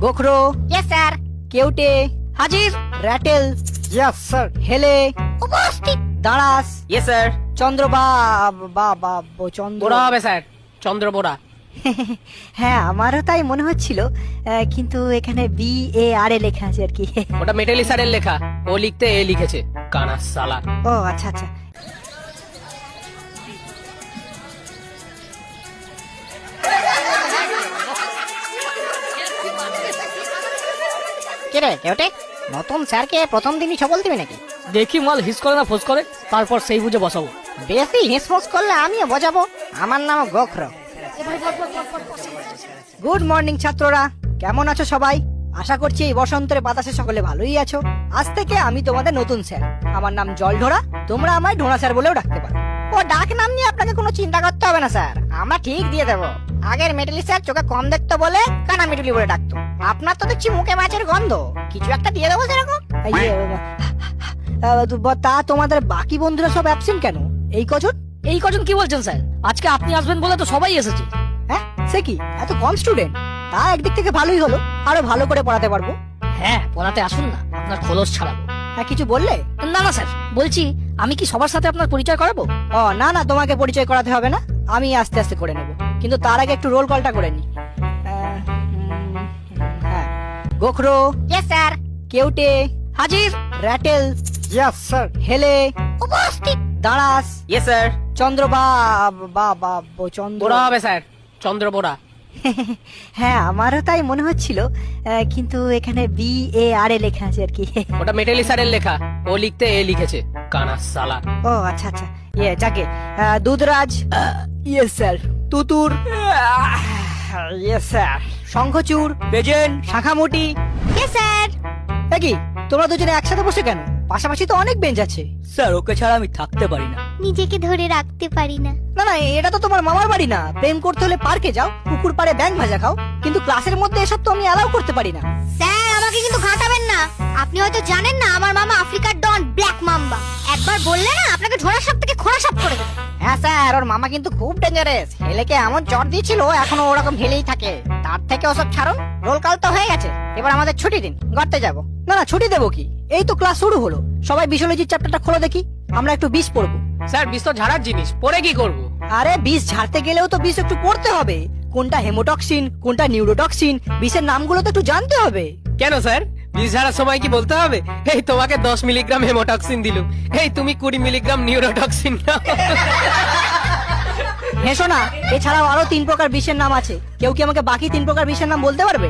গোখরো, yes sir. কেউটে, হাজির। Ratel, yes sir. হেলে, উপস্থিত। দাঁড়াস, ইয়েস স্যার। চন্দ্র চন্দ্র বোরা হবে স্যার, চন্দ্র বোরা। হ্যাঁ আমারও তাই মনে হচ্ছিল, কিন্তু এখানে BAR লেখা আছে আর কি। ওটা মেটালি স্যারের লেখা, ও লিখতে এ লিখেছে, কানা সালা। ও আচ্ছা আচ্ছা। কিরে কেউটে, নতুন স্যারকে প্রথম দিনই ছবল দিবি নাকি? দেখি মাল হিস করে না ফোস করে, তারপর সেই বুঝে বসাবো। বেশি হিসফোস করলে আমিও বোঝাবো। আমার নাম গোখরো। গুড মর্নিং ছাত্ররা, কেমন আছো সবাই? আশা করছি এই বসন্তের বাতাসে সকলে ভালোই আছো। আজ থেকে আমি তোমাদের নতুন স্যার। আমার নাম জলঢোড়া, তোমরা আমায় ঢোড়া স্যার বলেও ডাকতে পারো। ও ডাক নাম নিয়ে আপনাকে কোনো চিন্তা করতে হবে না স্যার, আমরা ঠিক দিয়ে দেবো। আগের মেটালি স্যার চোখে কম দেখতো বলে কানা মেটুলি বলে ডাকতো। আপনার তো দেখছি মুখে মাছের গন্ধ, কিছু একটা দিয়ে দেবো সেরকম। এই যে, তা তোমাদের বাকি বন্ধুরা সব অ্যাবসেন্ট কেন এই কজন? এই কজন কি বলছেন স্যার? আজকে আপনি আসবেন বলে তো সবাই এসেছে। হ্যাঁ সে কি, এত কম স্টুডেন্ট? তা একদিক থেকে ভালোই হলো, আরো ভালো করে পড়াতে পারবো। হ্যাঁ পড়াতে আসুন না, আপনার খোলস ছাড়াবো। হ্যাঁ কিছু বললে? না না স্যার, বলছি আমি কি সবার সাথে আপনার পরিচয় করাবো? ও না না, তোমাকে পরিচয় করাতে হবে না, আমি আস্তে আস্তে করে নেব। কিন্তু তার আগে একটু রোল কলটা করে নি। হ্যাঁ, গোখরো, ইয়েস স্যার। কেউটে, হাজির। Ratel, yes sir. হেলে, উপস্থিত। দাঁড়াস, ইয়েস স্যার। চন্দ্র চন্দ্র বোরা হবে স্যার, চন্দ্র বোরা। হ্যাঁ আমারও তাই মনে হচ্ছিল, কিন্তু এখানে BAR লেখা আছে আর কি। ওটা মেটালি স্যারের লেখা, ও লিখতে এ লিখেছে, কানা সালা। ও আচ্ছা আচ্ছা, যাকে দুধরাজ, ইয়েস স্যার। তুতুর, ইয়েস স্যার। শঙ্খচূড়, বেজেন, শাখামুটি, ইয়েস স্যার। কি তোমরা দুজনে একসাথে বসে কেন? পাশাপাশি তো অনেক বেঞ্চ আছে। স্যার ওকে ছাড়া আমি থাকতে পারি না। নিজেকে ধরে রাখতে পারি না। না না, এটা তো তোমার মামার বাড়ি না। প্রেম করতে হলে পার্কে যাও, পুকুর পাড়ে ব্যাঙ ভাজা খাও, কিন্তু ক্লাসের মধ্যে এসব তো আমি অ্যালাউ করতে পারি না। স্যার আমাকে কিন্তু ঘাটাবেন না। আপনি হয়তো জানেন না আমার মামা আফ্রিকার ডন ব্ল্যাক মাম্বা। একবার বললে না আপনাকে ঝোড়া সাপ থেকে খোড়া সাপ করে দেবে। হ্যাঁ স্যার, ওর মামা কিন্তু খুব ডেঞ্জারাস। হেলেকে এমন চট দিয়েছিল, এখনো ওরকম ঢেলেই থাকে। তার থেকে ওসব ছাড়ুন, রোল কল তো হয়ে গেছে, এবার আমাদের ছুটি দিন, গড়তে যাবো। না না, ছুটি দেবো কি? এই তো ক্লাস শুরু হলো। সবাই বিশোলজির চ্যাপ্টারটা খোলো দেখি, আমরা একটু বিষ পড়বো। স্যার বিষ তো ঝাড়ার জিনিস, পরে কি করবো? আরে বিষ ঝাড়তে গেলেও তো বিষ একটু পড়তে হবে। কোনটা হেমোটক্সিন, কোনটা নিউরোটক্সিন, বিষের নামগুলো তো একটু জানতে হবে। কেন স্যার, বিষ ঝাড়ার সময় কি বলতে হবে, এই তোমাকে 10 মিলিগ্রাম হেমোটক্সিন দিলুম, এই তুমি 20 মিলিগ্রাম নিউরোটক্সিন নাও? হেসো না, এছাড়াও আরো 3 প্রকার বিষের নাম আছে। কেউ কি আমাকে বাকি 3 প্রকার বিষের নাম বলতে পারবে?